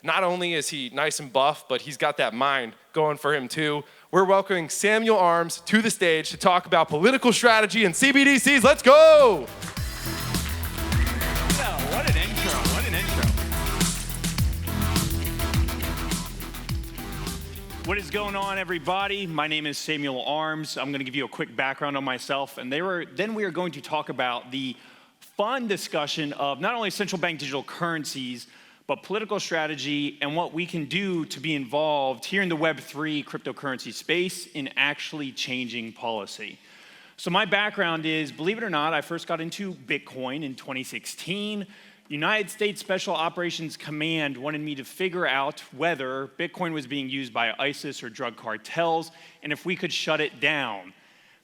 not only is he nice and buff, but he's got that mind going for him too. We're welcoming Samuel Arms to the stage to talk about political strategy and CBDCs. Let's go! Yeah, what an intro, what an intro. What is going on, everybody? My name is Samuel Arms. I'm gonna give you a quick background on myself, and then we are going to talk about the fun discussion of not only central bank digital currencies, but political strategy and what we can do to be involved here in the Web3 cryptocurrency space in actually changing policy. So my background is, believe it or not, I first got into Bitcoin in 2016. United States Special Operations Command wanted me to figure out whether Bitcoin was being used by ISIS or drug cartels, and if we could shut it down.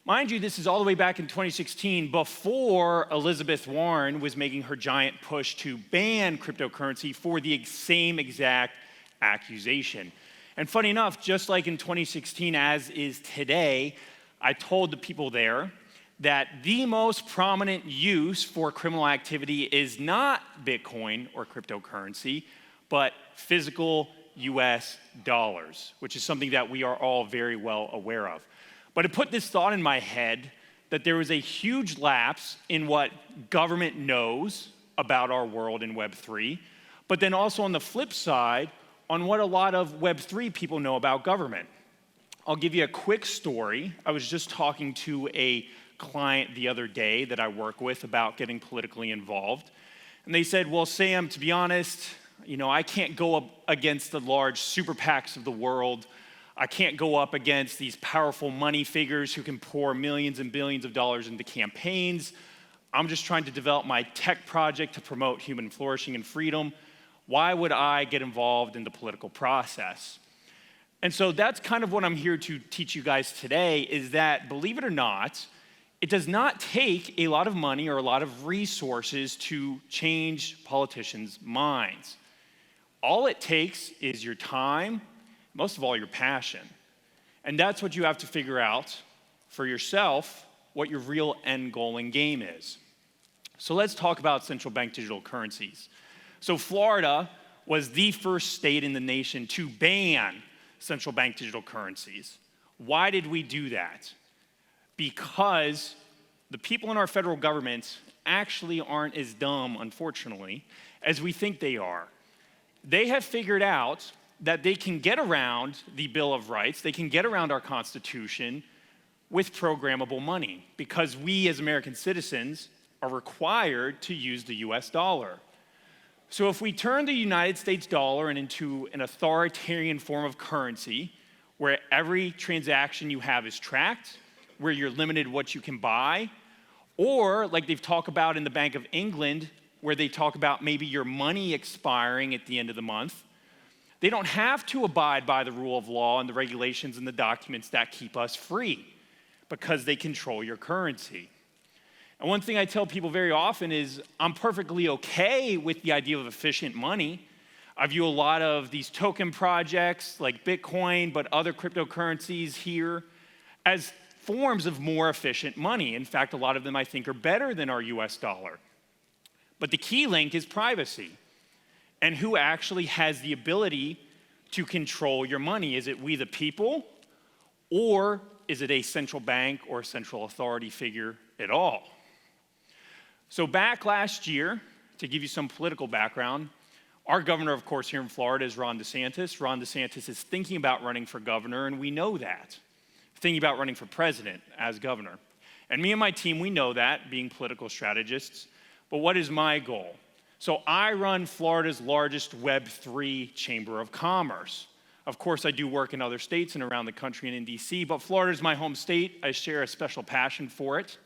Mind you, this is all the way back in 2016, before Elizabeth Warren was making her giant push to ban cryptocurrency for the same exact accusation. And funny enough, just like in 2016, as is today, I told the people there that the most prominent use for criminal activity is not Bitcoin or cryptocurrency, but physical US dollars, which is something that we are all very well aware of. But it put this thought in my head that there was a huge lapse in what government knows about our world in Web3, but then also on the flip side, on what a lot of Web3 people know about government. I'll give you a quick story. I was just talking to a client the other day that I work with about getting politically involved. And they said, well, Sam, to be honest, I can't go up against the large super PACs of the world. I can't go up against these powerful money figures who can pour millions and billions of dollars into campaigns. I'm just trying to develop my tech project to promote human flourishing and freedom. Why would I get involved in the political process? And so that's kind of what I'm here to teach you guys today, is that, believe it or not, it does not take a lot of money or a lot of resources to change politicians' minds. All it takes is your time, most of all, your passion. And that's what you have to figure out for yourself, what your real end goal and game is. So let's talk about central bank digital currencies. So Florida was the first state in the nation to ban central bank digital currencies. Why did we do that? Because the people in our federal government actually aren't as dumb, unfortunately, as we think they are. They have figured out that they can get around the Bill of Rights, they can get around our Constitution with programmable money, because we as American citizens are required to use the US dollar. So if we turn the United States dollar into an authoritarian form of currency, where every transaction you have is tracked, where you're limited what you can buy, or like they've talked about in the Bank of England, where they talk about maybe your money expiring at the end of the month, they don't have to abide by the rule of law and the regulations and the documents that keep us free, because they control your currency. And one thing I tell people very often is I'm perfectly okay with the idea of efficient money. I view a lot of these token projects like Bitcoin, but other cryptocurrencies here, as forms of more efficient money. In fact, a lot of them I think are better than our US dollar. But the key link is privacy. And who actually has the ability to control your money? Is it we the people, or is it a central bank or a central authority figure at all? So back last year, to give you some political background, our governor, of course, here in Florida is Ron DeSantis. Ron DeSantis is thinking about running for governor, and we know that. Thinking about running for president as governor. And me and my team, we know that, being political strategists. But what is my goal? So I run Florida's largest Web3 Chamber of Commerce. Of course, I do work in other states and around the country and in DC, but Florida is my home state. I share a special passion for it.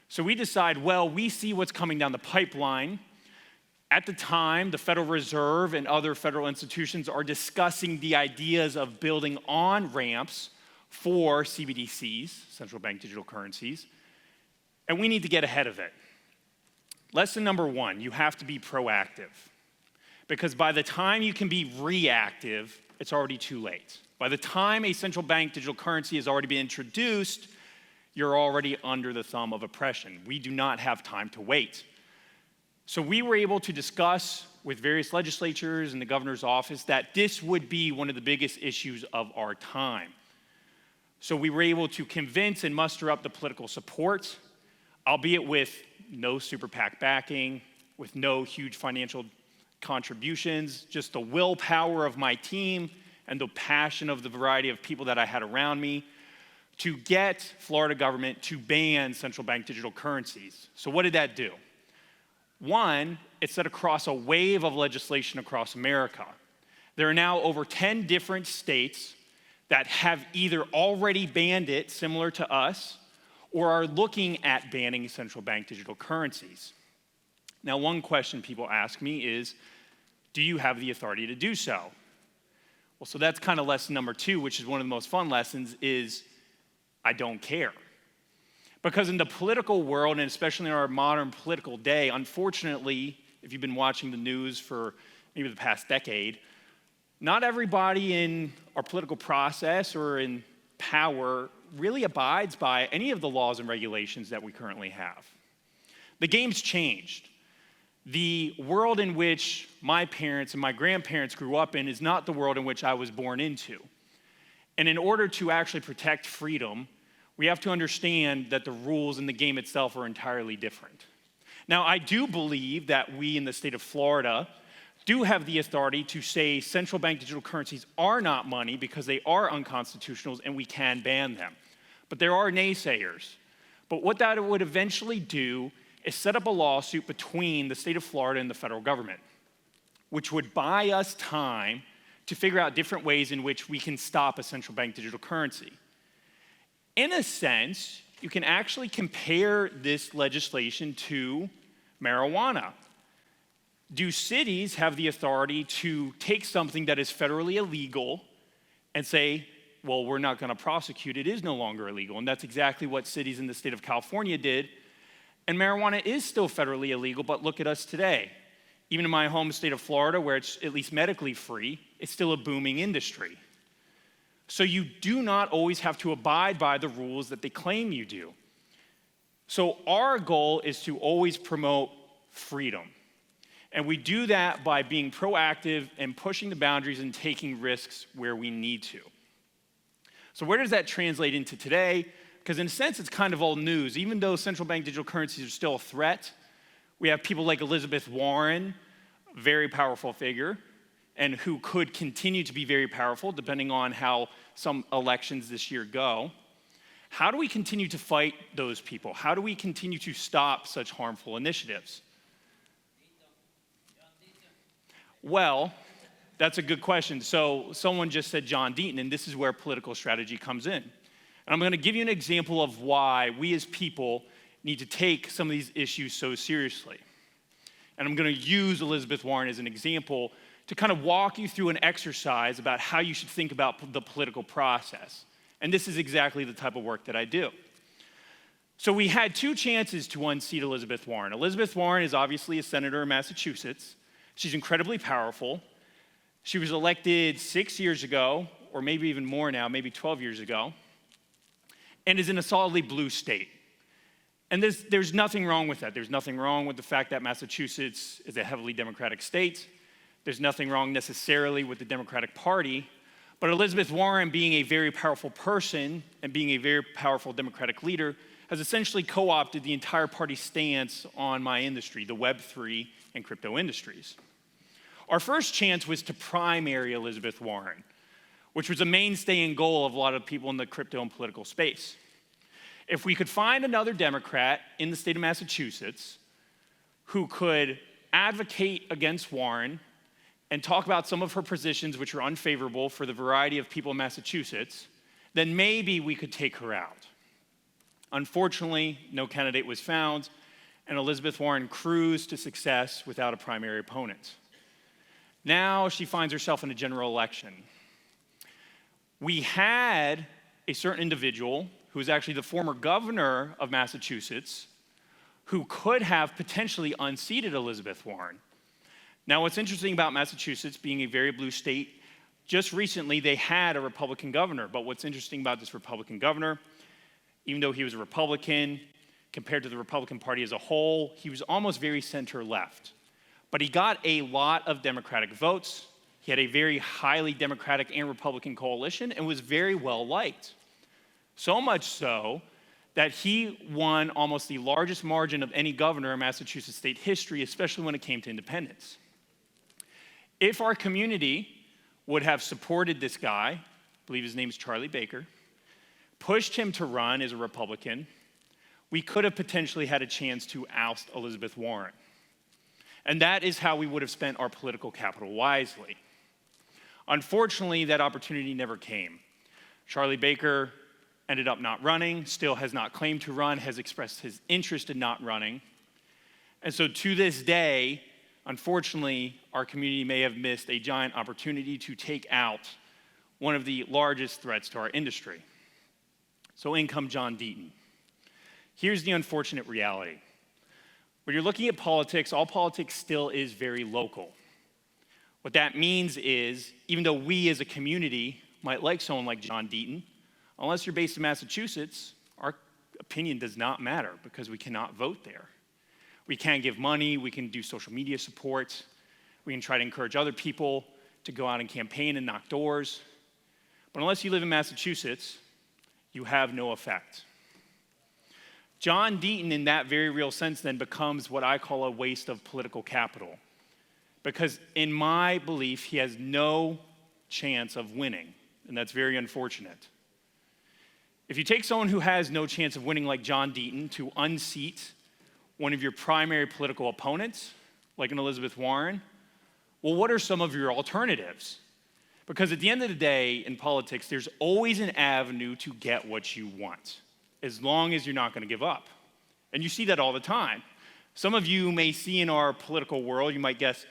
So we decide, well, we see what's coming down the pipeline. At the time, the Federal Reserve and other federal institutions are discussing the ideas of building on-ramps for CBDCs, central bank digital currencies, and we need to get ahead of it. Lesson number one, you have to be proactive, because by the time you can be reactive, it's already too late. By the time a central bank digital currency has already been introduced, you're already under the thumb of oppression. We do not have time to wait. So we were able to discuss with various legislatures and the governor's office that this would be one of the biggest issues of our time. So we were able to convince and muster up the political support, albeit with no super PAC backing, with no huge financial contributions, just the willpower of my team and the passion of the variety of people that I had around me to get Florida government to ban central bank digital currencies. So what did that do? One, it set across a wave of legislation across America. There are now over 10 different states that have either already banned it, similar to us, or are looking at banning central bank digital currencies. Now, one question people ask me is, do you have the authority to do so? Well, so that's kind of lesson number 2, which is one of the most fun lessons, is I don't care. Because in the political world, and especially in our modern political day, unfortunately, if you've been watching the news for maybe the past decade, not everybody in our political process or in power really abides by any of the laws and regulations that we currently have. The game's changed. The world in which my parents and my grandparents grew up in is not the world in which I was born into. And in order to actually protect freedom, we have to understand that the rules in the game itself are entirely different. Now, I do believe that we in the state of Florida do have the authority to say central bank digital currencies are not money because they are unconstitutional and we can ban them. But there are naysayers. But what that would eventually do is set up a lawsuit between the state of Florida and the federal government, which would buy us time to figure out different ways in which we can stop a central bank digital currency. In a sense, you can actually compare this legislation to marijuana. Do cities have the authority to take something that is federally illegal and say, well, we're not going to prosecute, it is no longer illegal? And that's exactly what cities in the state of California did. And marijuana is still federally illegal, but look at us today. Even in my home state of Florida, where it's at least medically free, it's still a booming industry. So you do not always have to abide by the rules that they claim you do. So our goal is to always promote freedom. And we do that by being proactive and pushing the boundaries and taking risks where we need to. So where does that translate into today? Because in a sense, it's kind of old news. Even though central bank digital currencies are still a threat, we have people like Elizabeth Warren, a very powerful figure, and who could continue to be very powerful depending on how some elections this year go. How do we continue to fight those people? How do we continue to stop such harmful initiatives? Well, that's a good question. So someone just said John Deaton, and this is where political strategy comes in. And I'm going to give you an example of why we as people need to take some of these issues so seriously. And I'm going to use Elizabeth Warren as an example to kind of walk you through an exercise about how you should think about the political process. And this is exactly the type of work that I do. So we had 2 chances to unseat Elizabeth Warren. Elizabeth Warren is obviously a senator in Massachusetts. She's incredibly powerful. She was elected 6 years ago, or maybe even more now, maybe 12 years ago, and is in a solidly blue state. And there's nothing wrong with that. There's nothing wrong with the fact that Massachusetts is a heavily Democratic state. There's nothing wrong necessarily with the Democratic Party. But Elizabeth Warren, being a very powerful person and being a very powerful Democratic leader, has essentially co-opted the entire party stance on my industry, the Web3 and crypto industries. Our first chance was to primary Elizabeth Warren, which was a mainstay and goal of a lot of people in the crypto and political space. If we could find another Democrat in the state of Massachusetts who could advocate against Warren and talk about some of her positions which are unfavorable for the variety of people in Massachusetts, then maybe we could take her out. Unfortunately, no candidate was found, and Elizabeth Warren cruised to success without a primary opponent. Now she finds herself in a general election. We had a certain individual who was actually the former governor of Massachusetts who could have potentially unseated Elizabeth Warren. Now, what's interesting about Massachusetts being a very blue state, just recently they had a Republican governor, but what's interesting about this Republican governor, even though he was a Republican, compared to the Republican Party as a whole, he was almost very center-left. But he got a lot of Democratic votes. He had a very highly Democratic and Republican coalition and was very well liked. So much so that he won almost the largest margin of any governor in Massachusetts state history, especially when it came to independence. If our community would have supported this guy, I believe his name is Charlie Baker, pushed him to run as a Republican, we could have potentially had a chance to oust Elizabeth Warren. And that is how we would have spent our political capital wisely. Unfortunately, that opportunity never came. Charlie Baker ended up not running, still has not claimed to run, has expressed his interest in not running. And so to this day, unfortunately, our community may have missed a giant opportunity to take out one of the largest threats to our industry. So in comes John Deaton. Here's the unfortunate reality. When you're looking at politics, all politics still is very local. What that means is, even though we as a community might like someone like John Deaton, unless you're based in Massachusetts, our opinion does not matter because we cannot vote there. We can give money, we can do social media support, we can try to encourage other people to go out and campaign and knock doors. But unless you live in Massachusetts, you have no effect. John Deaton, in that very real sense, then becomes what I call a waste of political capital. Because in my belief, he has no chance of winning, and that's very unfortunate. If you take someone who has no chance of winning like John Deaton to unseat one of your primary political opponents, like an Elizabeth Warren, well, what are some of your alternatives? Because at the end of the day, in politics, there's always an avenue to get what you want, as long as you're not going to give up. And you see that all the time. Some of you may see in our political world, you might guess,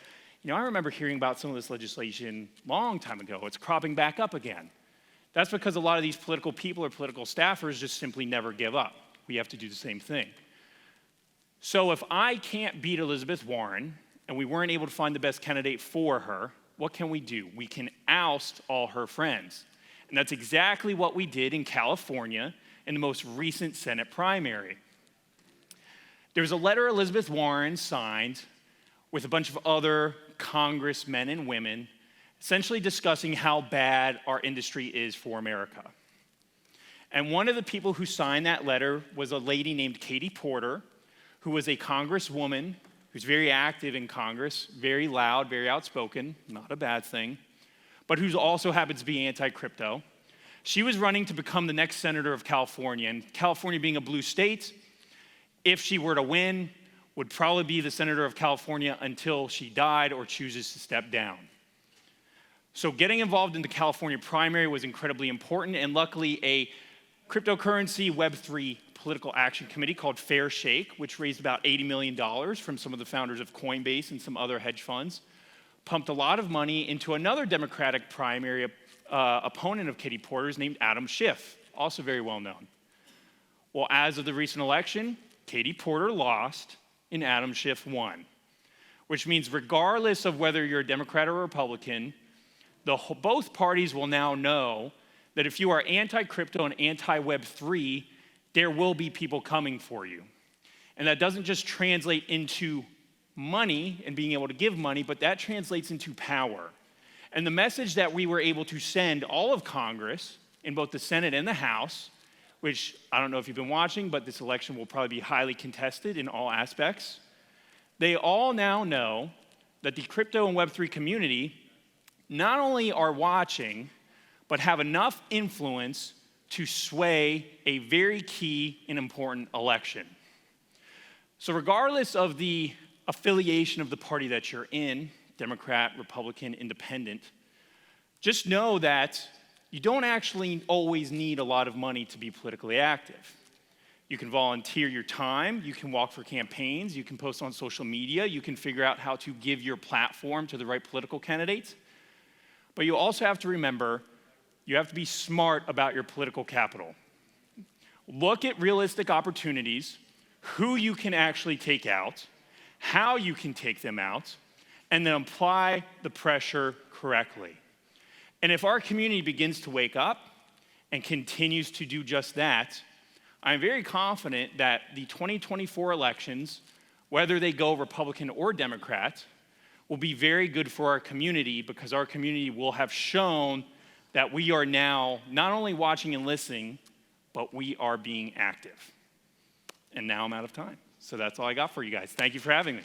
I remember hearing about some of this legislation a long time ago. It's cropping back up again. That's because a lot of these political people or political staffers just simply never give up. We have to do the same thing. So if I can't beat Elizabeth Warren, and we weren't able to find the best candidate for her, what can we do? We can oust all her friends. And that's exactly what we did in California in the most recent Senate primary. There was a letter Elizabeth Warren signed with a bunch of other congressmen and women, essentially discussing how bad our industry is for America. And one of the people who signed that letter was a lady named Katie Porter, who was a congresswoman who's very active in Congress, very loud, very outspoken, not a bad thing, but who also happens to be anti-crypto. She was running to become the next senator of California, and California being a blue state, if she were to win, would probably be the senator of California until she died or chooses to step down. So getting involved in the California primary was incredibly important, and luckily a cryptocurrency Web3 political action committee called Fair Shake, which raised about $80 million from some of the founders of Coinbase and some other hedge funds, pumped a lot of money into another Democratic primary opponent of Katie Porter's named Adam Schiff, also very well known. Well, as of the recent election, Katie Porter lost and Adam Schiff won, which means regardless of whether you're a Democrat or a Republican, both parties will now know that if you are anti-crypto and anti-Web3, there will be people coming for you. And that doesn't just translate into money and being able to give money, but that translates into power. And the message that we were able to send all of Congress, in both the Senate and the House, which I don't know if you've been watching, but this election will probably be highly contested in all aspects. They all now know that the crypto and Web3 community not only are watching, but have enough influence to sway a very key and important election. So regardless of the affiliation of the party that you're in, Democrat, Republican, Independent, just know that you don't actually always need a lot of money to be politically active. You can volunteer your time, you can walk for campaigns, you can post on social media, you can figure out how to give your platform to the right political candidates. But you also have to remember, you have to be smart about your political capital. Look at realistic opportunities, who you can actually take out, how you can take them out, and then apply the pressure correctly. And if our community begins to wake up and continues to do just that, I'm very confident that the 2024 elections, whether they go Republican or Democrat, will be very good for our community because our community will have shown that we are now not only watching and listening, but we are being active. And now I'm out of time. So that's all I got for you guys. Thank you for having me.